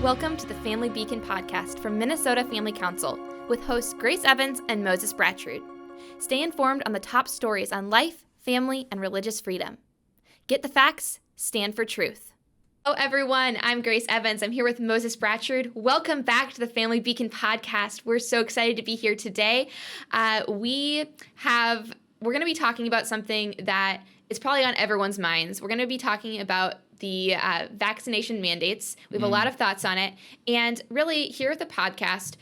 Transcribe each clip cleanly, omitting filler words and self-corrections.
Welcome to the Family Beacon podcast from Minnesota Family Council with hosts Grace Evans and Moses Brattrud. Stay informed on the top stories on life, family, and religious freedom. Get the facts, stand for truth. Hello Everyone, I'm Grace Evans. I'm here with Moses Brattrud. Welcome back to the Family Beacon podcast. We're so excited to be here today. We're going to be talking about something that is probably on everyone's minds. We're going to be talking about the vaccination mandates. We have a lot of thoughts on it. And really, here at the podcast,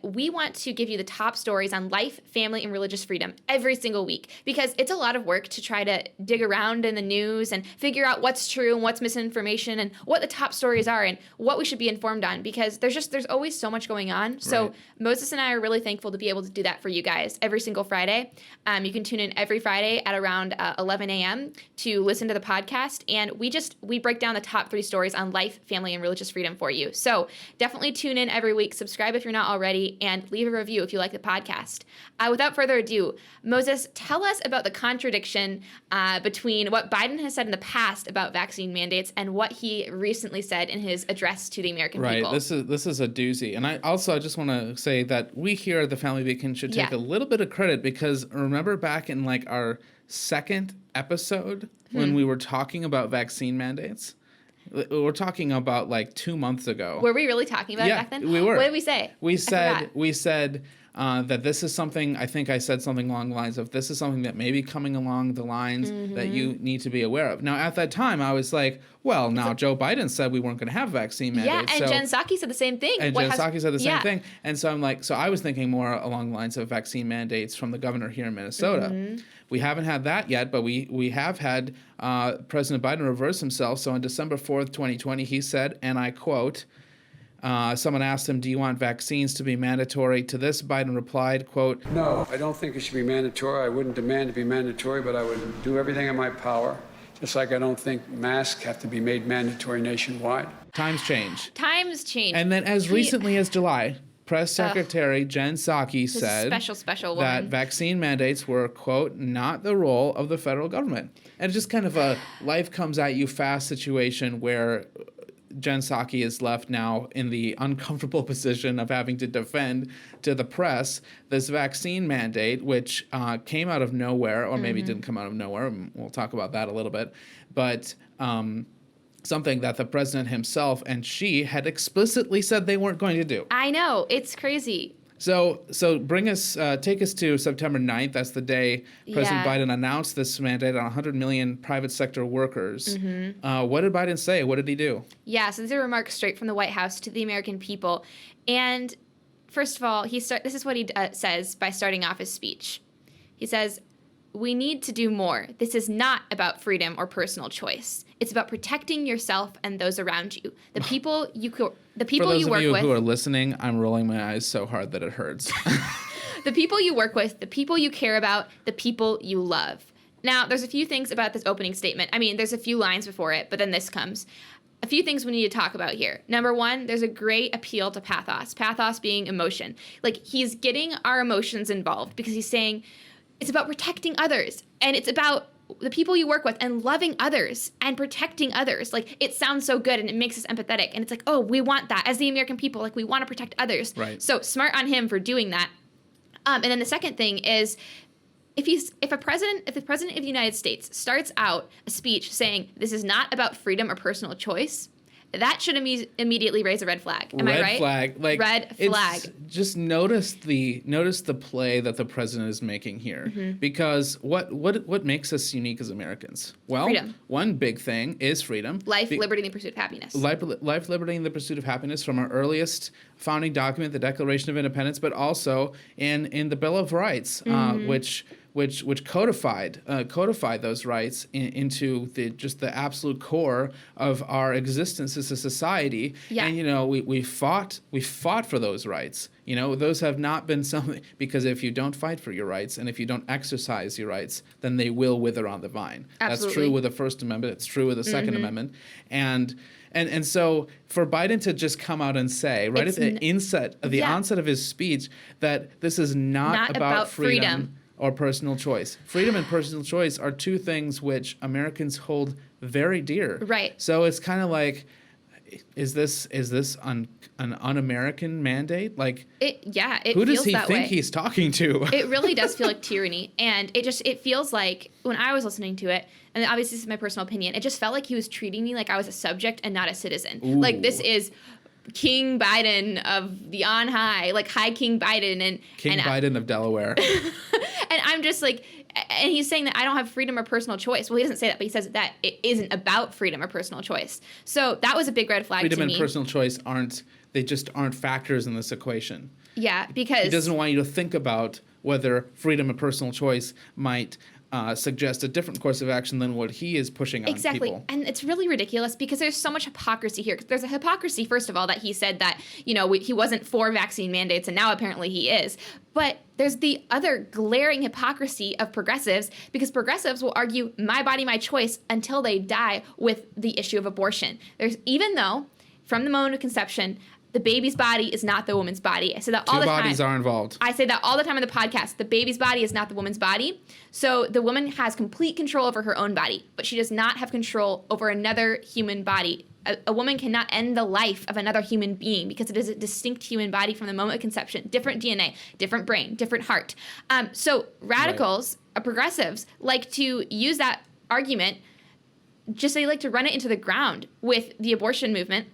we want to give you the top stories on life, family, and religious freedom every single week, because it's a lot of work to try to dig around in the news and figure out what's true and what's misinformation and what the top stories are and what we should be informed on, because there's always so much going on. So right. Moses and I are really thankful to be able to do that for you guys every single Friday. You can tune in every Friday at around 11 a.m. to listen to the podcast, and we break down the top 3 stories on life, family, and religious freedom for you. So definitely tune in every week, subscribe if you're not already, and leave a review if you like the podcast. Without further ado, Moses, tell us about the contradiction between what Biden has said in the past about vaccine mandates and what he recently said in his address to the American people. Right. This is a doozy. And I just want to say that we here at the Family Beacon should take a little bit of credit, because remember back in like our second episode when we were talking about vaccine mandates? We're talking about like 2 months ago. Were we really talking about it back then? We were. What did we say? We said that this is something, I think I said something along the lines of, this is something that may be coming along the lines that you need to be aware of. Now, at that time, I was like, well, now Joe Biden said we weren't going to have vaccine mandates. Yeah, and Jen Psaki said the same thing. And Jen Psaki said the same thing. And so I'm like, so I was thinking more along the lines of vaccine mandates from the governor here in Minnesota. We haven't had that yet, but we have had President Biden reverse himself. So on December 4th, 2020, he said, and I quote, someone asked him, do you want vaccines to be mandatory? To this, Biden replied, quote, no, I don't think it should be mandatory. I wouldn't demand to be mandatory, but I would do everything in my power. Just like I don't think masks have to be made mandatory nationwide. Times change. Times change. And then as recently as July, Press Secretary Jen Psaki said special that woman. Vaccine mandates were, quote, not the role of the federal government. And it's just kind of a life comes at you fast situation where Jen Psaki is left now in the uncomfortable position of having to defend to the press this vaccine mandate, which came out of nowhere, or maybe didn't come out of nowhere. We'll talk about that a little bit. But something that the president himself and she had explicitly said they weren't going to do. I know. It's crazy. So take us to September 9th. That's the day President Biden announced this mandate on 100 million private sector workers. What did Biden say? What did he do? Yeah, so these are remarks straight from the White House to the American people. And first of all, this is what he says by starting off his speech. He says, we need to do more. This is not about freedom or personal choice. It's about protecting yourself and those around you. The people you work with. For those of you who are listening, I'm rolling my eyes so hard that it hurts. The people you work with, the people you care about, the people you love. Now, there's a few things about this opening statement. I mean, there's a few lines before it, but then this comes. A few things we need to talk about here. Number one, there's a great appeal to pathos. Pathos being emotion. Like, he's getting our emotions involved because he's saying it's about protecting others, and it's about the people you work with and loving others and protecting others. Like, it sounds so good and it makes us empathetic. And it's like, oh, we want that as the American people. Like, we want to protect others. Right. So smart on him for doing that. And then the second thing is, if the President of the United States starts out a speech saying this is not about freedom or personal choice, that should immediately raise a red flag. Am I right? Red flag. Like, red flag. Just notice the play that the president is making here. Because what makes us unique as Americans? Well, freedom. One big thing is freedom. Life, liberty, and the pursuit of happiness. Life, liberty, and the pursuit of happiness from our earliest founding document, the Declaration of Independence, but also in the Bill of Rights, which codified those rights into the absolute core of our existence as a society. Yeah. And we fought for those rights. Those have not been something, because if you don't fight for your rights and if you don't exercise your rights, then they will wither on the vine. Absolutely. That's true with the First Amendment. It's true with the Second Amendment. And so for Biden to just come out and say right at the onset of his speech that this is not about freedom or personal choice. Freedom and personal choice are two things which Americans hold very dear. Right. So it's kind of like is this an un-American mandate? Like, it who does feels he that think way. he's talking to? It really does feel like tyranny, and it feels like when I was listening to it, and obviously this is my personal opinion, it just felt like he was treating me like I was a subject and not a citizen. Ooh. Like, this is King Biden of the on high, like High King Biden and Biden of Delaware. And I'm just like, and he's saying that I don't have freedom or personal choice. Well, he doesn't say that, but he says that it isn't about freedom or personal choice. So that was a big red flag to me. Freedom and personal choice aren't factors in this equation. Yeah, because He doesn't want you to think about whether freedom and personal choice might suggest a different course of action than what he is pushing on exactly. people. And it's really ridiculous because there's so much hypocrisy here. There's a hypocrisy, first of all, that he said that, he wasn't for vaccine mandates, and now apparently he is. But there's the other glaring hypocrisy of progressives, because progressives will argue my body, my choice until they die with the issue of abortion. Even though from the moment of conception, the baby's body is not the woman's body. I say that all the time. Two bodies are involved. I say that all the time in the podcast. The baby's body is not the woman's body. So the woman has complete control over her own body, but she does not have control over another human body. A woman cannot end the life of another human being because it is a distinct human body from the moment of conception. Different DNA, different brain, different heart. So radicals, progressives, like to use that argument. Just they like to run it into the ground with the abortion movement.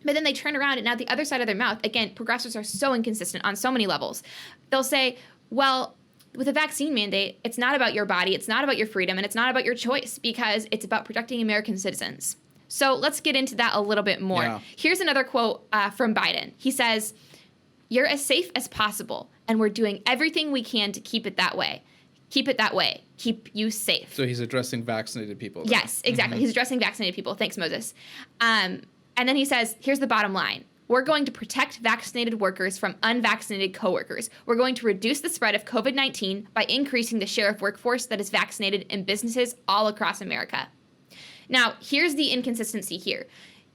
But then they turn around and now the other side of their mouth, again, progressives are so inconsistent on so many levels. They'll say, well, with a vaccine mandate, it's not about your body, it's not about your freedom, and it's not about your choice because it's about protecting American citizens. So let's get into that a little bit more. Yeah. Here's another quote from Biden. He says, "You're as safe as possible, and we're doing everything we can to keep it that way. Keep it that way. Keep you safe." So he's addressing vaccinated people. Then. Yes, exactly. Mm-hmm. He's addressing vaccinated people. Thanks, Moses. And then he says, here's the bottom line. We're going to protect vaccinated workers from unvaccinated coworkers. We're going to reduce the spread of COVID-19 by increasing the share of workforce that is vaccinated in businesses all across America. Now, here's the inconsistency here.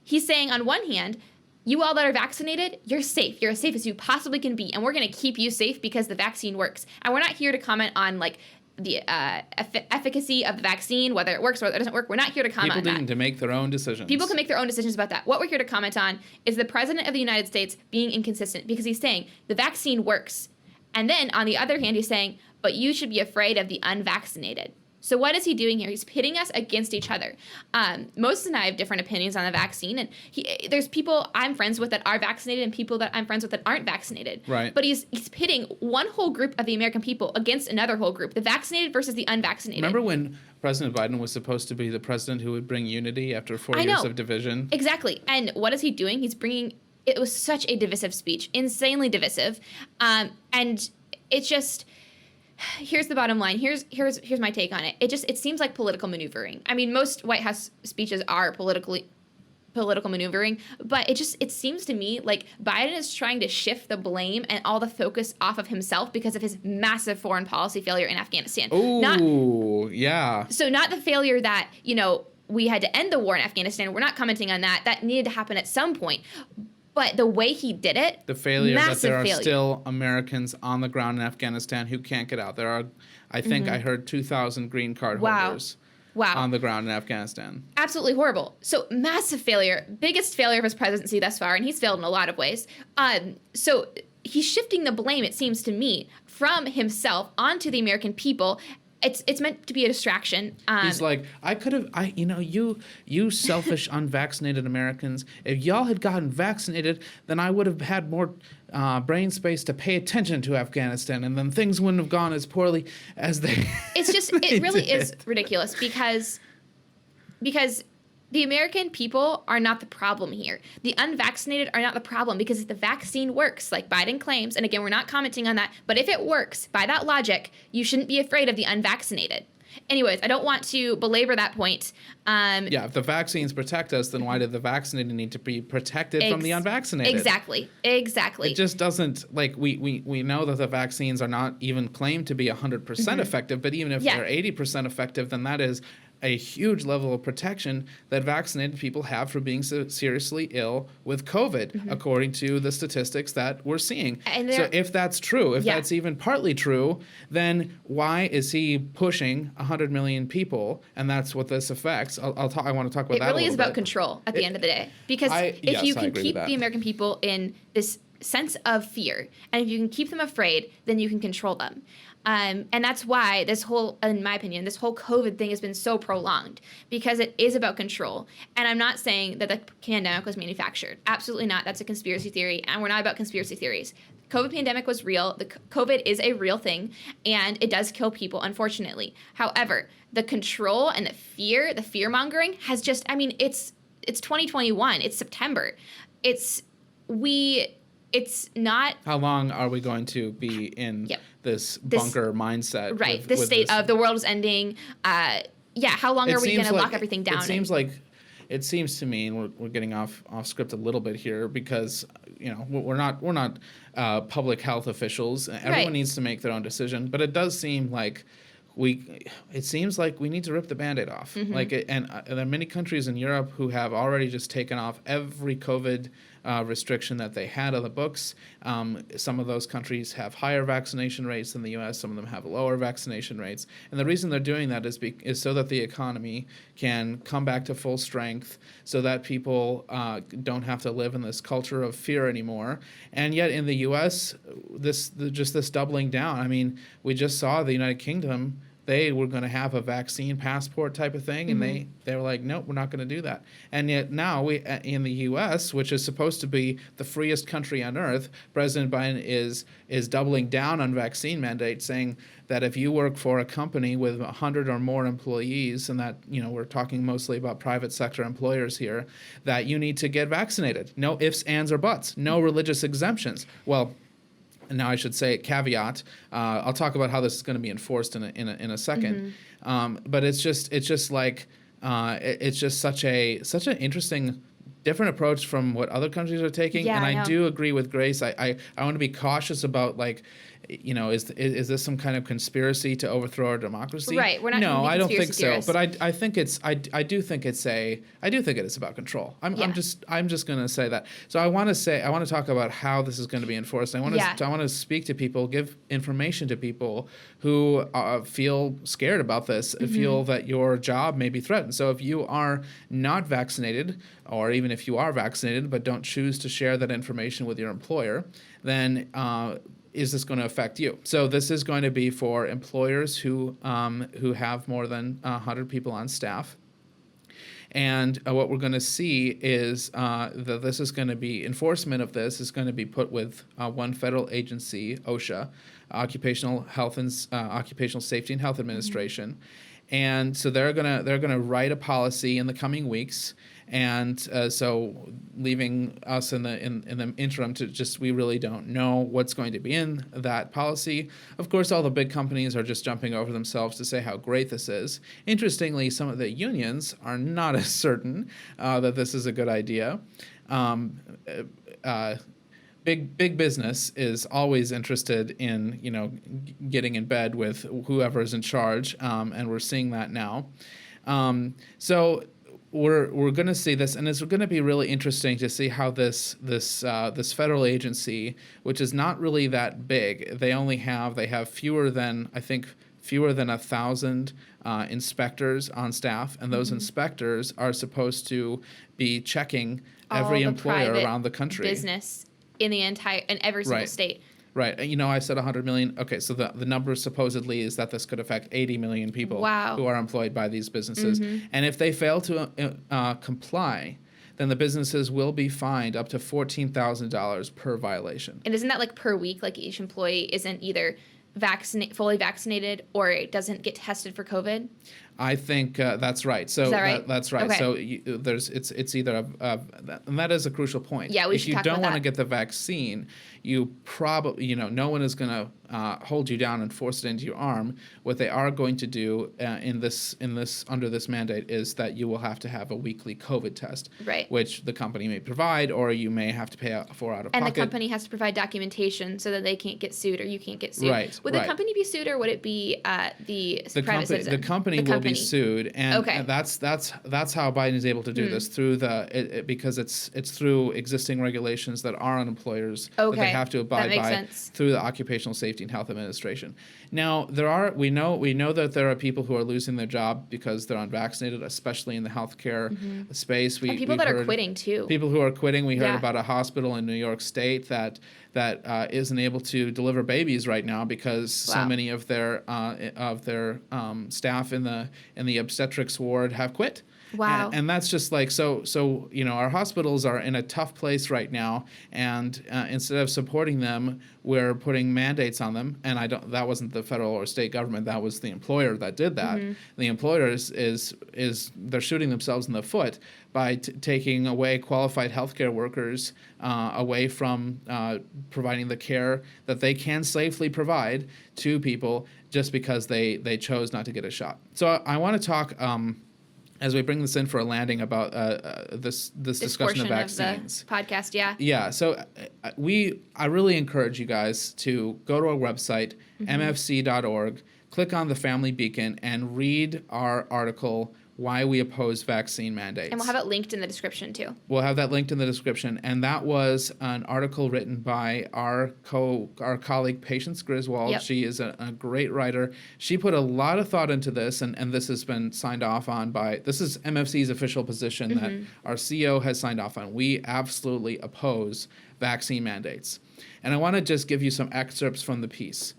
He's saying, on one hand, you all that are vaccinated, you're safe. You're as safe as you possibly can be. And we're going to keep you safe because the vaccine works. And we're not here to comment on, like, the efficacy of the vaccine, whether it works or whether it doesn't work. We're not here to comment on that. People need to make their own decisions. People can make their own decisions about that. What we're here to comment on is the president of the United States being inconsistent because he's saying the vaccine works. And then on the other hand, he's saying, but you should be afraid of the unvaccinated. So what is he doing here? He's pitting us against each other. Moses and I have different opinions on the vaccine, and there's people I'm friends with that are vaccinated and people that I'm friends with that aren't vaccinated. Right. But he's pitting one whole group of the American people against another whole group, the vaccinated versus the unvaccinated. Remember when President Biden was supposed to be the president who would bring unity after 4 years of division? Exactly. And what is he doing? He's bringing, it was such a divisive speech, insanely divisive. And it's just, here's the bottom line. Here's my take on it. It seems like political maneuvering. I mean, most White House speeches are political maneuvering, but it seems to me like Biden is trying to shift the blame and all the focus off of himself because of his massive foreign policy failure in Afghanistan. Yeah. So not the failure that, we had to end the war in Afghanistan. We're not commenting on that. That needed to happen at some point. But the way he did it, the failure that there are still Americans on the ground in Afghanistan who can't get out. There are, I think I heard 2,000 green card holders on the ground in Afghanistan. Absolutely horrible. So massive failure, biggest failure of his presidency thus far, and he's failed in a lot of ways. So he's shifting the blame, it seems to me, from himself onto the American people. It's meant to be a distraction. He's like, you selfish unvaccinated Americans, if y'all had gotten vaccinated, then I would have had more brain space to pay attention to Afghanistan, and then things wouldn't have gone as poorly as they It's just, it really is ridiculous because the American people are not the problem here. The unvaccinated are not the problem because if the vaccine works, like Biden claims, and again, we're not commenting on that, but if it works, by that logic, you shouldn't be afraid of the unvaccinated. Anyways, I don't want to belabor that point. If the vaccines protect us, then why did the vaccinated need to be protected from the unvaccinated? Exactly. It just doesn't, we know that the vaccines are not even claimed to be 100% effective, but even if they're 80% effective, then that is a huge level of protection that vaccinated people have for being seriously ill with COVID, according to the statistics that we're seeing. So if that's true, if that's even partly true, then why is he pushing 100 million people? And that's what this affects. I want to talk about that a little bit. It really is about control at the end of the day. Because if you can keep the American people in this sense of fear, and if you can keep them afraid, then you can control them. And that's why this whole, in my opinion, this whole COVID thing has been so prolonged, because it is about control. And I'm not saying that the pandemic was manufactured. Absolutely not. That's a conspiracy theory, and we're not about conspiracy theories. COVID pandemic was real. The COVID is a real thing, and it does kill people, unfortunately. However, the control and the fear mongering has just, I mean, it's 2021. It's September. It's not. How long are we going to be in this bunker mindset? Right. The state of the world is ending. How long are we going to lock everything down? It seems to me, and we're getting off script a little bit here, because we're not public health officials. Everyone needs to make their own decision, but it does seem like it seems like we need to rip the Band-Aid off. And there are many countries in Europe who have already just taken off every COVID restriction that they had on the books. Some of those countries have higher vaccination rates than the U.S. Some of them have lower vaccination rates. And the reason they're doing that is so that the economy can come back to full strength, so that people don't have to live in this culture of fear anymore. And yet in the U.S., this doubling down. I mean, we just saw the United Kingdom. They were going to have a vaccine passport type of thing, and they were like, nope, we're not going to do that. And yet now we in the U.S., which is supposed to be the freest country on earth, President Biden is doubling down on vaccine mandates, saying that if you work for a company with 100 or more employees, and that we're talking mostly about private sector employers here, that you need to get vaccinated. No ifs, ands, or buts. No religious exemptions. Well. And now I should say caveat. I'll talk about how this is going to be enforced in a second. But it's just such an interesting, different approach from what other countries are taking. Yeah, and I do agree with Grace. I want to be cautious about is this some kind of conspiracy to overthrow our democracy? Right. We're not. No, I don't think theorists. so. But I think I do think it is about control. I'm just going to say that. So I want to talk about how this is going to be enforced. I want to speak to people, give information to people who feel scared about this, feel that your job may be threatened. So if you are not vaccinated, or even if you are vaccinated but don't choose to share that information with your employer, then is this going to affect you? So this is going to be for employers who have more than 100 people on staff. And what we're going to see is that this is going to be, enforcement of this is going to be put with one federal agency, OSHA, Occupational Safety and Health Administration. And so they're gonna write a policy in the coming weeks. And so leaving us in the interim to just, we really don't know what's going to be in that policy. Of course, all the big companies are just jumping over themselves to say how great this is. Interestingly, some of the unions are not as certain that this is a good idea. Big business is always interested in getting in bed with whoever is in charge, and we're seeing that now. So we're going to see this, and it's going to be really interesting to see how this federal agency, which is not really that big, they have fewer than 1,000 inspectors on staff, and those inspectors are supposed to be checking every employer around the country. Business in every single state. Right. I said 100 million. Okay, so the number supposedly is that this could affect 80 million people who are employed by these businesses. And if they fail to comply, then the businesses will be fined up to $14,000 per violation. And isn't that like per week? Like each employee isn't either fully vaccinated or it doesn't get tested for COVID? I think that's right. So is that right? That's right. Okay. So it's either and that is a crucial point. Yeah, we should talk about that. If you don't want to get the vaccine, you probably no one is going to hold you down and force it into your arm. What they are going to do under this mandate is that you will have to have a weekly COVID test, right, which the company may provide, or you may have to pay for out of pocket. And the company has to provide documentation so that they can't get sued, or you can't get sued. Right. Would the company be sued, or would it be the private citizen? The company will be sued, and that's how Biden is able to do this through because it's through existing regulations that are on employers that they have to abide by through the Occupational Safety and Health Administration. Now we know that there are people who are losing their job because they're unvaccinated, especially in the healthcare space. And people that are quitting too. People who are quitting. We heard about a hospital in New York State that isn't able to deliver babies right now because so many of their staff in the obstetrics ward have quit. Wow. And that's just like, so our hospitals are in a tough place right now, and instead of supporting them, we're putting mandates on them. And that wasn't the federal or state government, that was the employer that did that. The employer is they're shooting themselves in the foot by taking away qualified healthcare workers away from providing the care that they can safely provide to people just because they chose not to get a shot. So I want to talk as we bring this in for a landing about this discussion of vaccines. Of the podcast, yeah. Yeah, so I really encourage you guys to go to our website, mfc.org, click on the Family Beacon, and read our article, Why We Oppose Vaccine Mandates. And we'll have it linked in the description, too. We'll have that linked in the description. And that was an article written by our colleague, Patience Griswold. Yep. She is a great writer. She put a lot of thought into this, and this has been signed off on this is MFC's official position that our CEO has signed off on. We absolutely oppose vaccine mandates. And I want to just give you some excerpts from the piece.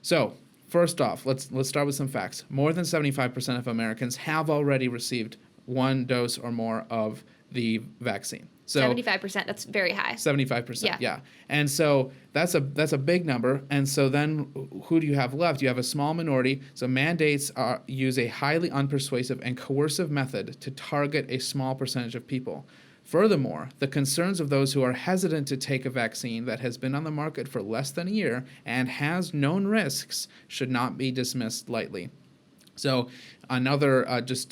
So, first off, let's start with some facts. More than 75% of Americans have already received one dose or more of the vaccine. So 75%, that's very high. 75%, yeah. And so that's a big number. And so then who do you have left? You have a small minority. So mandates use a highly unpersuasive and coercive method to target a small percentage of people. Furthermore, the concerns of those who are hesitant to take a vaccine that has been on the market for less than a year and has known risks should not be dismissed lightly. So another,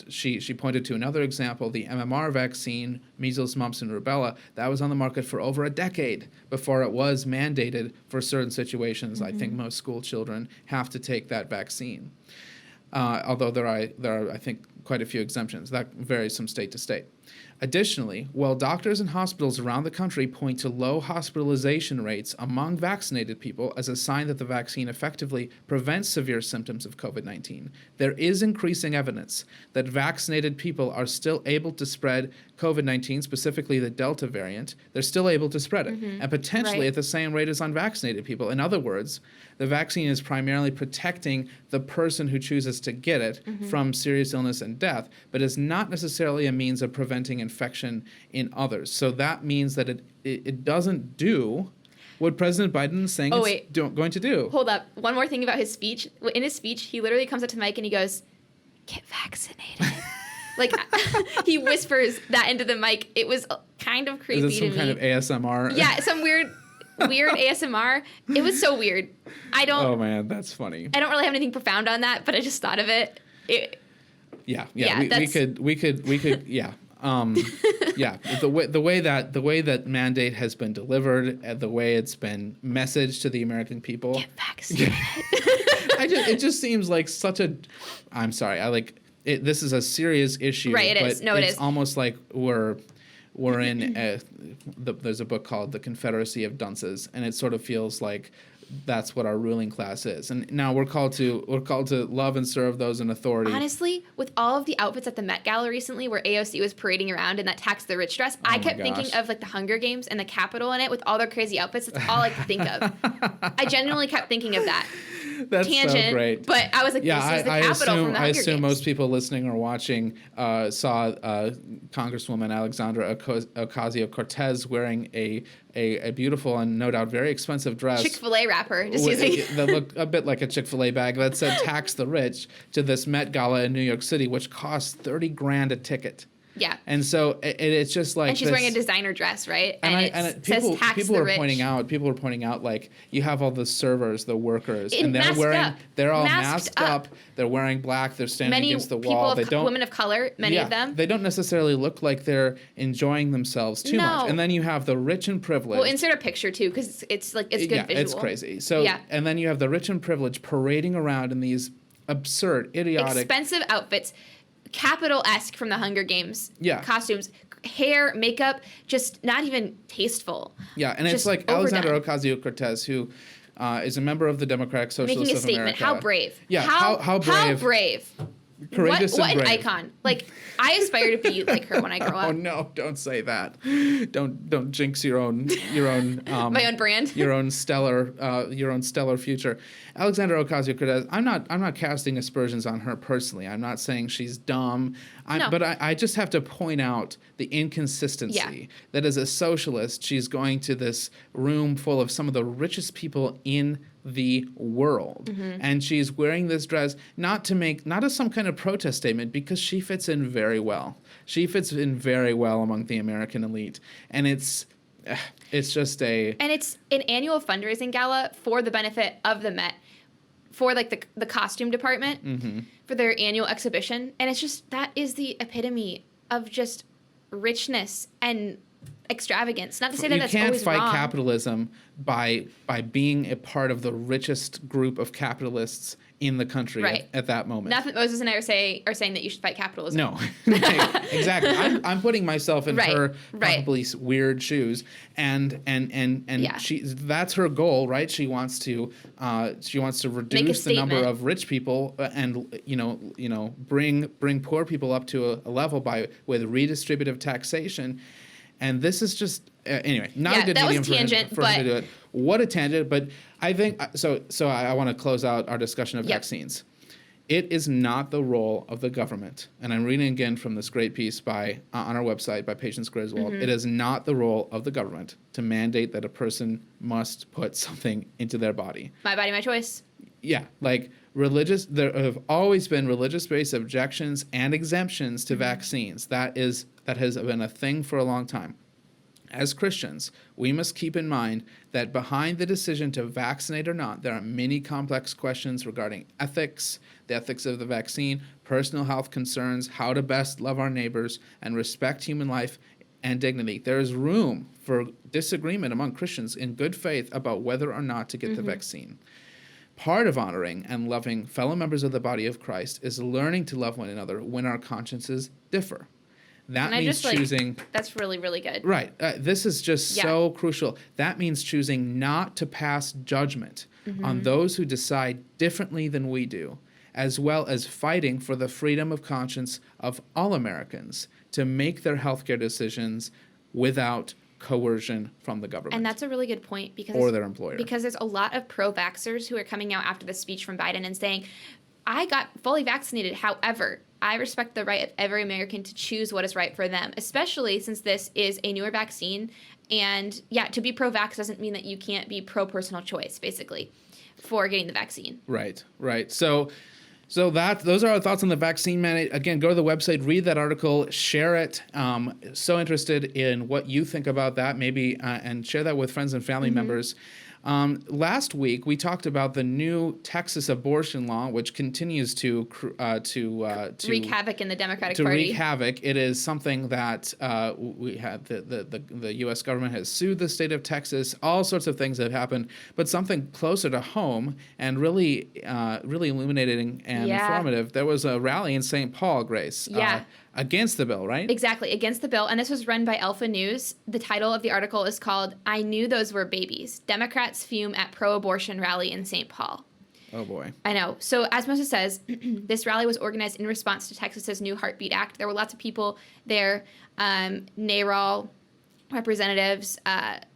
she pointed to another example, the MMR vaccine, measles, mumps, and rubella, that was on the market for over a decade before it was mandated for certain situations. I think most school children have to take that vaccine. Although there are, I think, quite a few exemptions. That varies from state to state. Additionally, while doctors and hospitals around the country point to low hospitalization rates among vaccinated people as a sign that the vaccine effectively prevents severe symptoms of COVID-19, there is increasing evidence that vaccinated people are still able to spread COVID-19, specifically the Delta variant. They're still able to spread it, and potentially at the same rate as unvaccinated people. In other words, the vaccine is primarily protecting the person who chooses to get it from serious illness and death, but is not necessarily a means of preventing infection in others. So that means that it doesn't do what President Biden is saying going to do. Hold up. One more thing about his speech. In his speech, he literally comes up to the mic and he goes, "Get vaccinated." Like, he whispers that into the mic. It was kind of creepy to me. Is it some kind of ASMR? Yeah, some weird ASMR. It was so weird. Oh man, that's funny. I don't really have anything profound on that, but I just thought of it. We could. Yeah. The way that mandate has been delivered, the way it's been messaged to the American people. Get vaccinated. It just seems like such a. I'm sorry. This is a serious issue. Right. It is. No, it is. It's almost like we're in. There's a book called The Confederacy of Dunces, and it sort of feels like that's what our ruling class is. And now we're called to love and serve those in authority. Honestly, with all of the outfits at the Met Gala recently where AOC was parading around in that tax the rich dress, I kept thinking of like the Hunger Games and the Capitol in it with all their crazy outfits. That's all I could think of. I genuinely kept thinking of that. That's tangent, so great. But I was like, this is the Capitol from the Hunger Games. I assume most people listening or watching saw Congresswoman Alexandra Ocasio-Cortez wearing a beautiful and no doubt very expensive dress. Chick-fil-A wrapper. That looked a bit like a Chick-fil-A bag that said tax the rich to this Met Gala in New York City, which cost $30,000 a ticket. Yeah. And so it's just like, and she's wearing a designer dress, right? And says tax people the are rich. people are pointing out, like, you have all the servers, the workers, And they're all masked masked up. They're wearing black. They're standing against the wall. Women of color, many of them. They don't necessarily look like they're enjoying themselves too much. And then you have the rich and privileged. We'll insert a picture too, because it's good visual. It's crazy. So and then you have the rich and privileged parading around in these absurd, idiotic, expensive outfits, Capitol-esque from the Hunger Games costumes, hair, makeup, just not even tasteful. Yeah, and it's like Alexandra Ocasio-Cortez, who is a member of the Democratic Socialists making a of statement. America. How brave. Yeah, how brave. How brave. Courageous what and brave. an icon. Like, I aspire to be like her when I grow up. Oh no, don't say that. Don't jinx your own my own brand. your own stellar future. Alexandra Ocasio-Cortez, I'm not casting aspersions on her personally. I'm not saying she's dumb. But I just have to point out the inconsistency that as a socialist, she's going to this room full of some of the richest people in the world, and she's wearing this dress not as some kind of protest statement, because she fits in very well. She fits in very well among the American elite, and it's just and it's an annual fundraising gala for the benefit of the Met, for like the costume department, for their annual exhibition, and it's just, that is the epitome of just richness and extravagance. Not to say that that's always wrong. You can't fight capitalism by being a part of the richest group of capitalists in the country at that moment. Nothing Moses and I are saying that you should fight capitalism. No, exactly. I'm putting myself in her probably weird shoes, and that's her goal, right? She wants to reduce the number of rich people and bring poor people up to a level with redistributive taxation. And this is just anyway, not a good medium for him to do it. What a tangent! But I think so. I want to close out our discussion of vaccines. It is not the role of the government, and I'm reading again from this great piece on our website by Patience Griswold. It is not the role of the government to mandate that a person must put something into their body. My body, my choice. Yeah, like there have always been religious-based objections and exemptions to vaccines. That has been a thing for a long time. As Christians, we must keep in mind that behind the decision to vaccinate or not, there are many complex questions regarding ethics, the ethics of the vaccine, personal health concerns, how to best love our neighbors, and respect human life and dignity. There is room for disagreement among Christians in good faith about whether or not to get the vaccine. Part of honoring and loving fellow members of the body of Christ is learning to love one another when our consciences differ. That means choosing... That's really, really good. Right. This is just so crucial. That means choosing not to pass judgment on those who decide differently than we do, as well as fighting for the freedom of conscience of all Americans to make their healthcare decisions without coercion from the government. And that's a really good point, or their employer. Because there's a lot of pro-vaxxers who are coming out after the speech from Biden and saying, I got fully vaccinated. However, I respect the right of every American to choose what is right for them, especially since this is a newer vaccine. And to be pro-vax doesn't mean that you can't be pro-personal choice, basically, for getting the vaccine. Right. So those are our thoughts on the vaccine mandate. Again, go to the website, read that article, share it. So interested in what you think about that, maybe, and share that with friends and family members. Last week, we talked about the new Texas abortion law, which continues to wreak havoc in the Democratic Party. To wreak havoc. It is something that we had the U.S. government has sued the state of Texas. All sorts of things have happened, but something closer to home and really illuminating and informative. There was a rally in St. Paul, Grace. Against the bill, right? Exactly, against the bill. And this was run by Alpha News. The title of the article is called, I Knew Those Were Babies. Democrats Fume at Pro-Abortion Rally in St. Paul. Oh, boy. I know. So as Moses says, this rally was organized in response to Texas's new Heartbeat Act. There were lots of people there, NARAL representatives,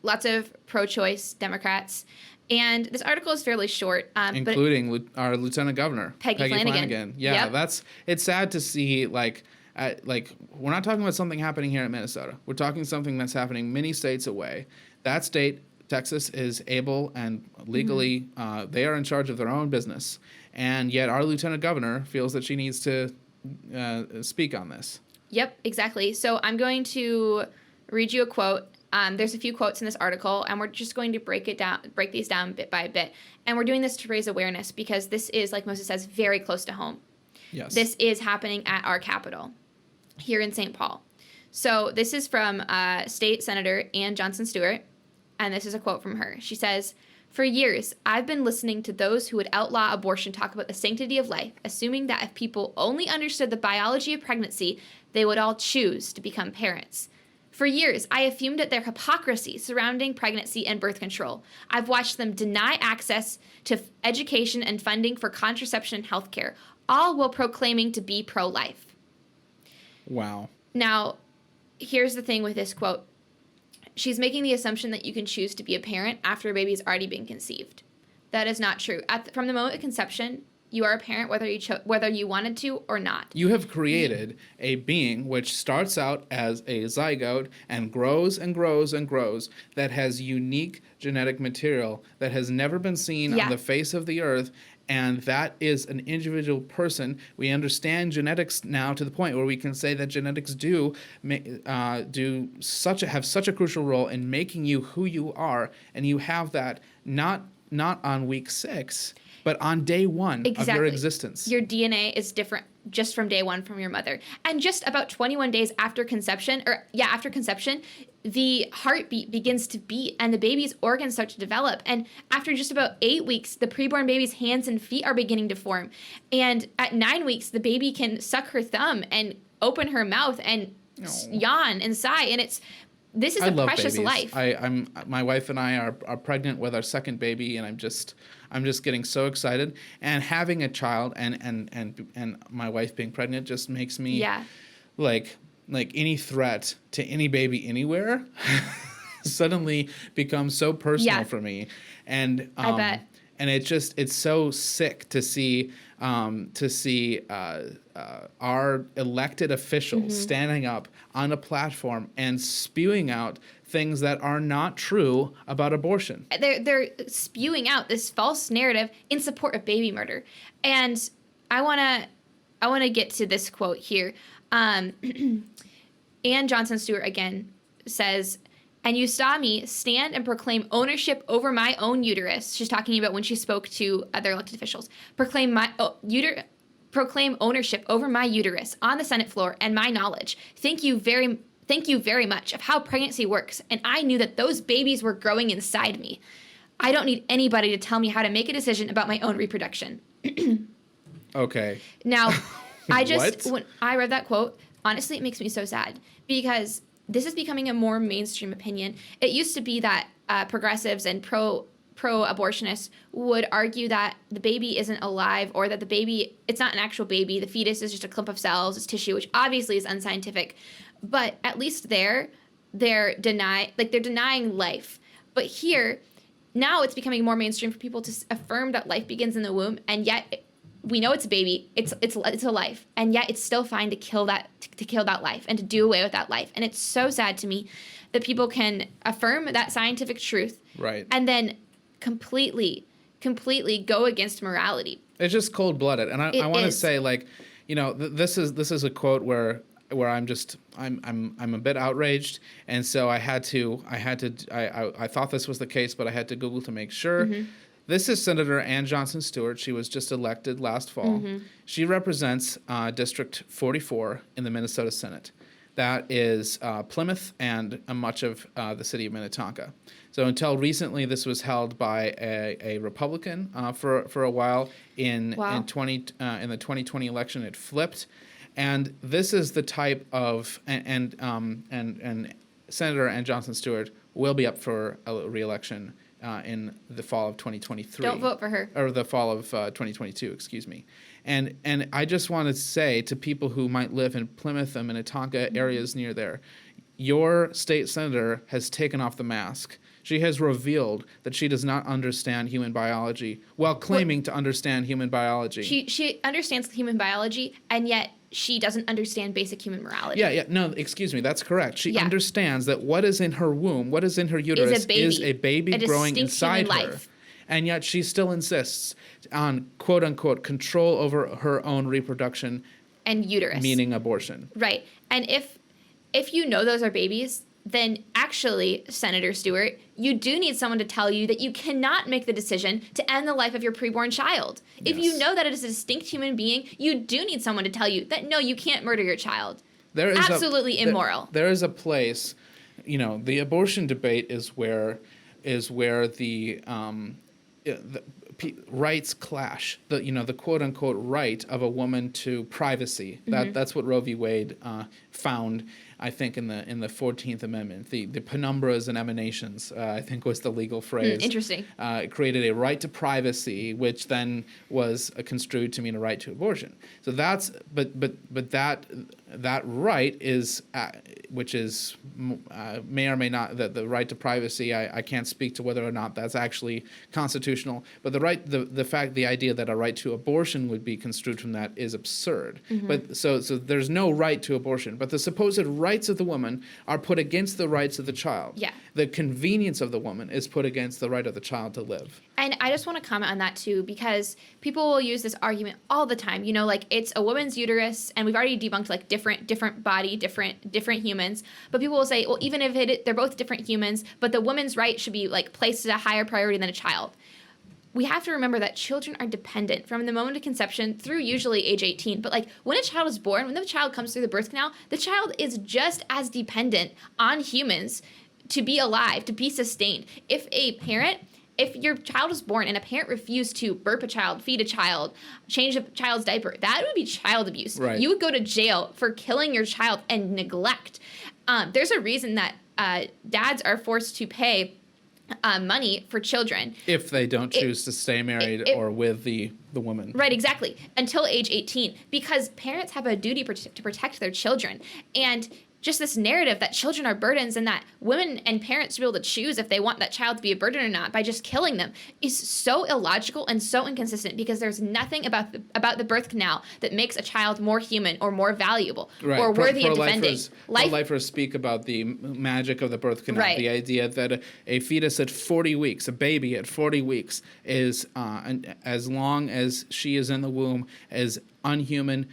lots of pro-choice Democrats. And this article is fairly short. Including our Lieutenant Governor, Peggy Flanagan. Yeah, it's sad to see, we're not talking about something happening here in Minnesota. We're talking something that's happening many states away. That state, Texas, is able and legally, they are in charge of their own business. And yet our Lieutenant Governor feels that she needs to speak on this. Yep, exactly. So I'm going to read you a quote. There's a few quotes in this article, and we're just going to break these down bit by bit. And we're doing this to raise awareness because this is, like Moses says, very close to home. Yes. This is happening at our capital here in St. Paul. So this is from State Senator Ann Johnson Stewart, and this is a quote from her. She says, "For years, I've been listening to those who would outlaw abortion talk about the sanctity of life, assuming that if people only understood the biology of pregnancy, they would all choose to become parents. For years, I have fumed at their hypocrisy surrounding pregnancy and birth control. I've watched them deny access to education and funding for contraception and healthcare, all while proclaiming to be pro-life." Wow. Now, here's the thing with this quote. She's making the assumption that you can choose to be a parent after a baby's already been conceived. That is not true. From the moment of conception, you are a parent whether you wanted to or not. You have created a being which starts out as a zygote and grows and grows and grows, that has unique genetic material that has never been seen on the face of the earth, and that is an individual person. We understand genetics now to the point where we can say that genetics have such a crucial role in making you who you are, and you have that not on week 6, but on day 1 of your existence. Your DNA is different just from day 1 from your mother. And just about 21 days after conception, the heartbeat begins to beat and the baby's organs start to develop. And after just about 8 weeks, the preborn baby's hands and feet are beginning to form. And at 9 weeks, the baby can suck her thumb and open her mouth and yawn and sigh. And this is a precious life. My wife and I are pregnant with our second baby, and I'm just getting so excited. And having a child and my wife being pregnant just makes me like any threat to any baby anywhere suddenly becomes so personal for me. And I bet. And it's so sick to see our elected officials standing up on a platform and spewing out things that are not true about abortion. They're spewing out this false narrative in support of baby murder. And I want to get to this quote here. Ann Johnson Stewart again says, "And you saw me stand and proclaim ownership over my own uterus." She's talking about when she spoke to other elected officials. Proclaim ownership over my uterus on the Senate floor and my knowledge. Thank you very much of how pregnancy works. And I knew that those babies were growing inside me. I don't need anybody to tell me how to make a decision about my own reproduction. Okay. Now, when I read that quote, honestly, it makes me so sad because this is becoming a more mainstream opinion. It used to be that progressives and pro-abortionists would argue that the baby isn't alive, or that it's not an actual baby. The fetus is just a clump of cells, it's tissue, which obviously is unscientific. But at least they're denying life. But here, now it's becoming more mainstream for people to affirm that life begins in the womb, and yet we know it's a baby, it's a life, and yet it's still fine to kill that life and to do away with that life. And it's so sad to me that people can affirm that scientific truth, right, and then completely go against morality. It's just cold-blooded. And I want to say, like, this is a quote where I'm a bit outraged, and so I thought this was the case, but I had to Google to make sure. This is Senator Ann Johnson Stewart. She was just elected last fall. She represents District 44 in the Minnesota Senate. That is Plymouth and much of the city of Minnetonka. So until recently, this was held by a Republican for a while. In the 2020 election, it flipped. And this is the type of and Senator Ann Johnson Stewart will be up for a re-election in the fall of 2023. Don't vote for her. Or the fall of 2022, excuse me. And I just want to say to people who might live in Plymouth and Minnetonka areas near there, your state senator has taken off the mask. She has revealed that she does not understand human biology while claiming to understand human biology. She understands human biology, and yet she doesn't understand basic human morality. No, excuse me, that's correct. She understands that what is in her womb, what is in her uterus is a baby growing inside her. And yet she still insists on, quote unquote, control over her own reproduction and uterus. Meaning abortion. Right. And if you know those are babies, then actually, Senator Stewart, you do need someone to tell you that you cannot make the decision to end the life of your preborn child. If you know that it is a distinct human being, you do need someone to tell you that, no, you can't murder your child. There is absolutely immoral. There is a place, the abortion debate is where the rights clash. The quote unquote right of a woman to privacy. That's what Roe v. Wade found. I think in the 14th Amendment, the penumbras and emanations, I think was the legal phrase. Interesting. It created a right to privacy, which then was construed to mean a right to abortion. So that's but that right is which is may or may not the right to privacy. I can't speak to whether or not that's actually constitutional. But the idea that a right to abortion would be construed from that is absurd. But so there's no right to abortion, but the supposed rights of the woman are put against the rights of the child. Yeah. The convenience of the woman is put against the right of the child to live. And I just want to comment on that too, because people will use this argument all the time. Like it's a woman's uterus, and we've already debunked like different body, different humans. But people will say, well, even if they're both different humans, but the woman's right should be like placed at a higher priority than a child. We have to remember that children are dependent from the moment of conception through usually age 18. But like when a child is born, when the child comes through the birth canal, the child is just as dependent on humans to be alive, to be sustained. If your child is born and a parent refused to burp a child, feed a child, change a child's diaper, that would be child abuse. Right. You would go to jail for killing your child and neglect. There's a reason that dads are forced to pay money for children if they don't choose to stay married or with the woman. Right, exactly. Until age 18, because parents have a duty to protect their children. And just this narrative that children are burdens and that women and parents should be able to choose if they want that child to be a burden or not by just killing them is so illogical and so inconsistent, because there's nothing about the birth canal that makes a child more human or more valuable or worthy of defending. Pro-lifers speak about the magic of the birth canal, the idea that a fetus at 40 weeks, a baby at 40 weeks, is as long as she is in the womb, is unhuman,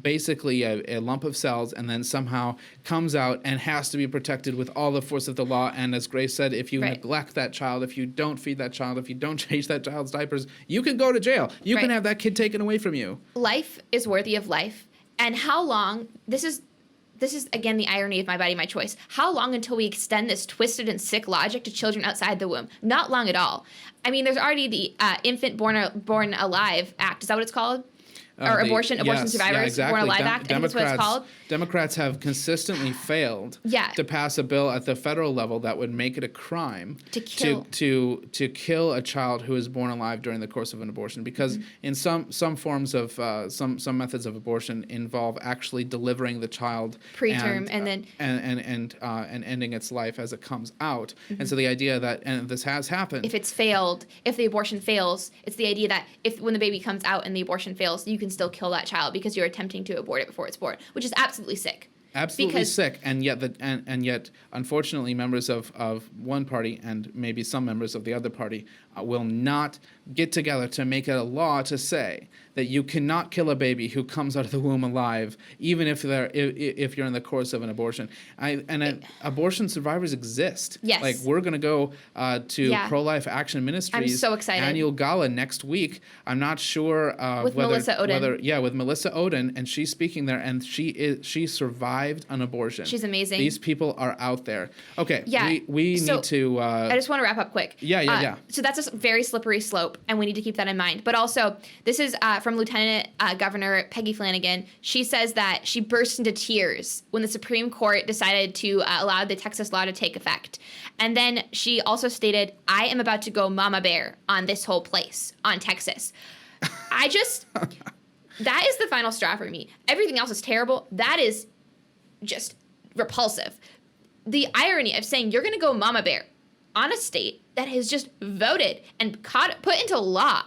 basically a lump of cells, and then somehow comes out and has to be protected with all the force of the law. And as Grace said, if you neglect that child, if you don't feed that child, if you don't change that child's diapers, you can go to jail. You can have that kid taken away from you. Life is worthy of life. And how long, this is again the irony of my body, my choice. How long until we extend this twisted and sick logic to children outside the womb? Not long at all. I mean, there's already the Infant Born Alive Act. Is that what it's called? Or abortion survivors, Born Alive Act, I think that's what it's called. Democrats have consistently failed to pass a bill at the federal level that would make it a crime to kill a child who is born alive during the course of an abortion, because in some forms of some methods of abortion involve actually delivering the child preterm and ending its life as it comes out. And so the idea that, and this has happened, if the abortion fails, it's the idea that when the baby comes out and the abortion fails, you can still kill that child because you're attempting to abort it before it's born, which is absolutely sick. Absolutely sick, and yet, unfortunately, members of one party and maybe some members of the other party will not get together to make it a law to say that you cannot kill a baby who comes out of the womb alive, even if you're in the course of an abortion. Abortion survivors exist. Yes. Like, we're going to go to Pro-Life Action Ministries' I'm so excited. annual gala next week. I'm not sure with Melissa Ohden. With Melissa Ohden, and she's speaking there, and she survived an abortion. She's amazing. These people are out there. Okay. Yeah. We need to. I just want to wrap up quick. Yeah. So that's a very slippery slope, and we need to keep that in mind. But also, this is from Lieutenant Governor Peggy Flanagan. She says that she burst into tears when the Supreme Court decided to allow the Texas law to take effect. And then she also stated, "I am about to go mama bear on this whole place, on Texas." That is the final straw for me. Everything else is terrible. That is just repulsive. The irony of saying you're going to go mama bear on a state that has just voted and put into law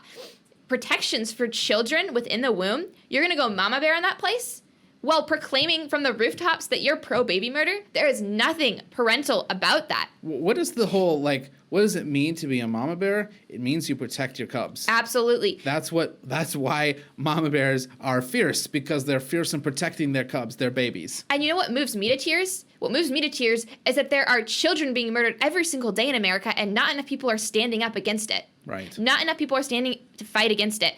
protections for children within the womb. You're going to go mama bear in that place? while proclaiming from the rooftops that you're pro-baby murder. There is nothing parental about that. What is the whole, like, what does it mean to be a mama bear? It means you protect your cubs. Absolutely. That's why mama bears are fierce, because they're fierce in protecting their cubs, their babies. And you know what moves me to tears? What moves me to tears is that there are children being murdered every single day in America, and not enough people are standing up against it. Right. Not enough people are standing to fight against it.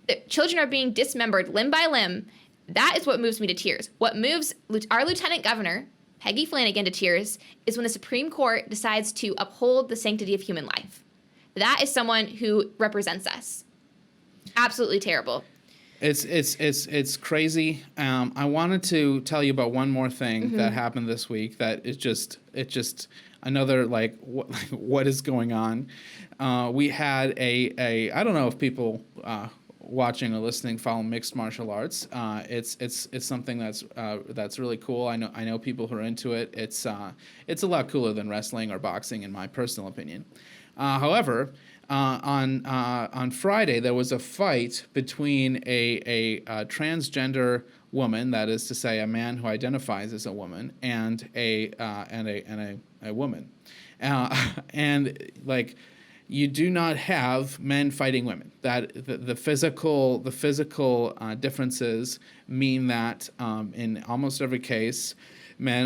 The children are being dismembered limb by limb. That is what moves me to tears. What moves our Lieutenant Governor, Peggy Flanagan, to tears is when the Supreme Court decides to uphold the sanctity of human life. That is someone who represents us. Absolutely terrible. It's crazy. I wanted to tell you about one more thing that happened this week that is just another, like, what is going on. We had a I don't know if people watching or listening follow mixed martial arts. It's something that's really cool. I know people who are into it. It's a lot cooler than wrestling or boxing, in my personal opinion. However, on Friday there was a fight between a transgender woman, that is to say, a man who identifies as a woman, and a woman, and like. You do not have men fighting women. That the physical differences mean that in almost every case, men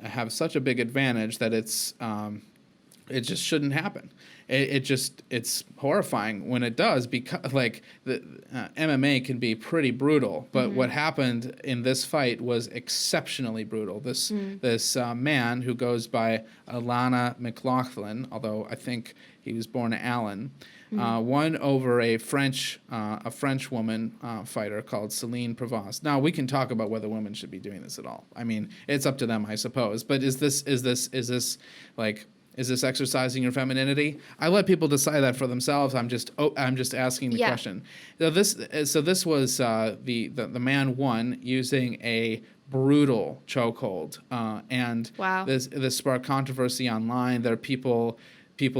have such a big advantage that it just shouldn't happen. It's horrifying when it does, because like the MMA can be pretty brutal, but what happened in this fight was exceptionally brutal. This man who goes by Alana McLaughlin, although I think he was born Allen, won over a French woman fighter called Celine Provost. Now we can talk about whether women should be doing this at all. I mean, it's up to them, I suppose. But is this exercising your femininity? I let people decide that for themselves. I'm just asking the question. So this was the man won using a brutal chokehold, and wow. This sparked controversy online. There are people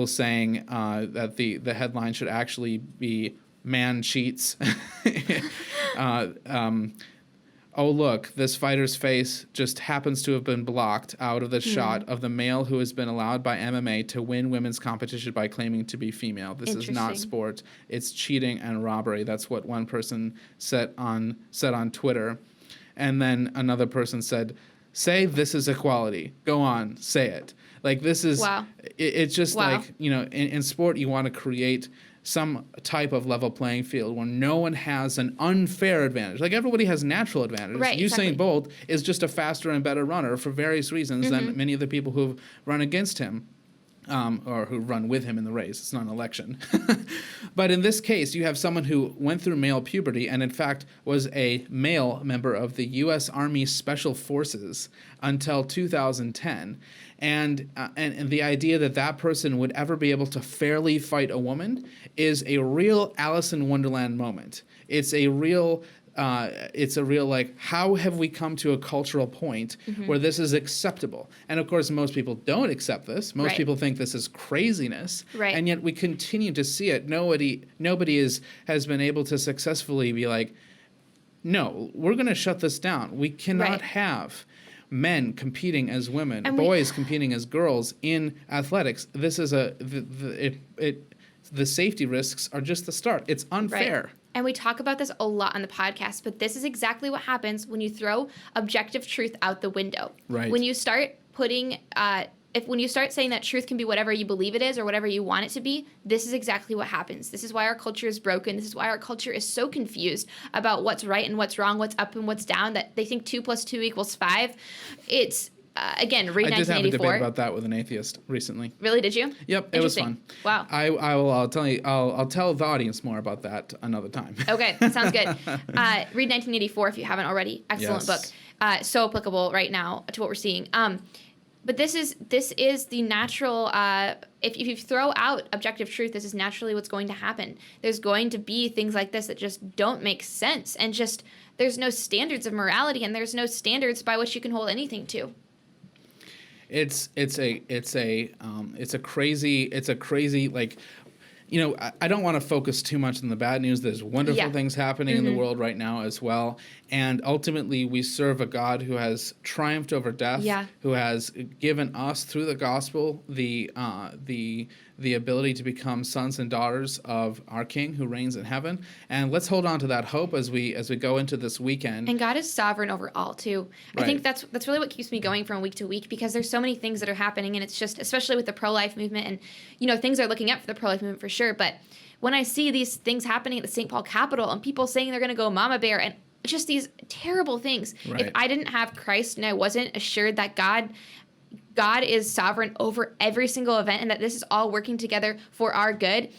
saying that the headline should actually be "Man cheats." Oh, look, this fighter's face just happens to have been blocked out of the shot of the male who has been allowed by MMA to win women's competition by claiming to be female. This is not sport. It's cheating and robbery. That's what one person said on Twitter. And then another person said, say this is equality. Go on, say it. Like, this is, it's just like, you know, in sport, you want to create some type of level playing field where no one has an unfair advantage. Like, everybody has natural advantage. Right, Usain Bolt is just a faster and better runner for various reasons than many of the people who've run against him. Or who run with him in the race. It's not an election. But in this case, you have someone who went through male puberty and, in fact, was a male member of the U.S. Army Special Forces until 2010. And the idea that person would ever be able to fairly fight a woman is a real Alice in Wonderland moment. It's a real like, how have we come to a cultural point where this is acceptable? And of course, most people don't accept this. Most people think this is craziness. Right. And yet we continue to see it. Nobody has been able to successfully be like, no, we're going to shut this down. We cannot have men competing as women, and boys competing as girls in athletics. This is the safety risks are just the start. It's unfair. Right. And we talk about this a lot on the podcast, but this is exactly what happens when you throw objective truth out the window. Right. When you start putting, when you start saying that truth can be whatever you believe it is or whatever you want it to be, this is exactly what happens. This is why our culture is broken. This is why our culture is so confused about what's right and what's wrong, what's up and what's down, that they think 2 + 2 = 5. It's... again, read 1984. I did have a debate about that with an atheist recently. Really? Did you? Yep, it was fun. Wow. I'll tell you. I'll tell the audience more about that another time. Okay, sounds good. Read 1984 if you haven't already. Excellent book. So applicable right now to what we're seeing. But this is the natural. If you throw out objective truth, this is naturally what's going to happen. There's going to be things like this that just don't make sense, and just there's no standards of morality, and there's no standards by which you can hold anything to. It's a crazy like, I don't want to focus too much on the bad news. There's wonderful things happening in the world right now as well. And ultimately, we serve a God who has triumphed over death, who has given us through the gospel the ability to become sons and daughters of our King who reigns in heaven. And let's hold on to that hope as we go into this weekend. And God is sovereign over all too. Right. I think that's really what keeps me going from week to week, because there's so many things that are happening, and it's just, especially with the pro-life movement, and things are looking up for the pro-life movement for sure. But when I see these things happening at the St. Paul Capitol and people saying they're going to go mama bear and just these terrible things, if I didn't have Christ and I wasn't assured that God is sovereign over every single event and that this is all working together for our good,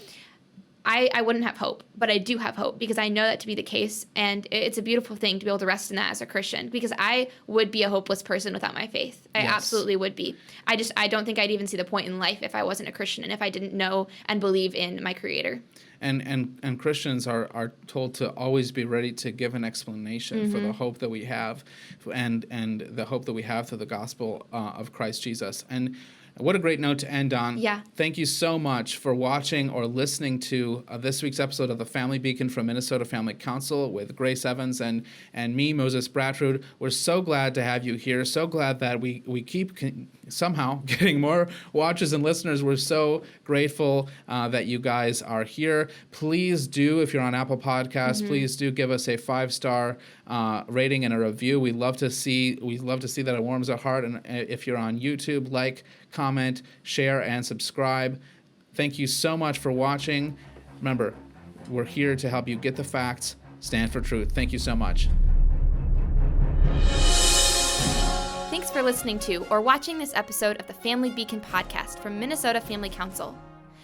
I wouldn't have hope. But I do have hope because I know that to be the case, and it's a beautiful thing to be able to rest in that as a Christian, because I would be a hopeless person without my faith. I absolutely would be. I don't think I'd even see the point in life if I wasn't a Christian and if I didn't know and believe in my Creator. And Christians are told to always be ready to give an explanation for the hope that we have, and the hope that we have through the gospel of Christ Jesus. And what a great note to end on. Yeah. Thank you so much for watching or listening to this week's episode of the Family Beacon from Minnesota Family Council with Grace Evans and me, Moses Bratrud. We're so glad to have you here. So glad that we keep somehow getting more watchers and listeners. We're so grateful that you guys are here. Please do, if you're on Apple Podcasts, please do give us a 5-star rating and a review. We love to see that it warms our heart. And if you're on YouTube, like, comment, share, and subscribe. Thank you so much for watching. Remember, we're here to help you get the facts, stand for truth. Thank you so much. Thanks for listening to or watching this episode of the Family Beacon podcast from Minnesota Family Council.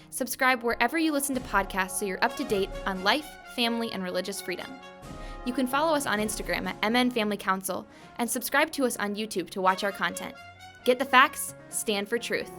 Subscribe wherever you listen to podcasts so you're up to date on life, family, and religious freedom. You can follow us on Instagram at MN Family Council and subscribe to us on YouTube to watch our content. Get the facts, stand for truth.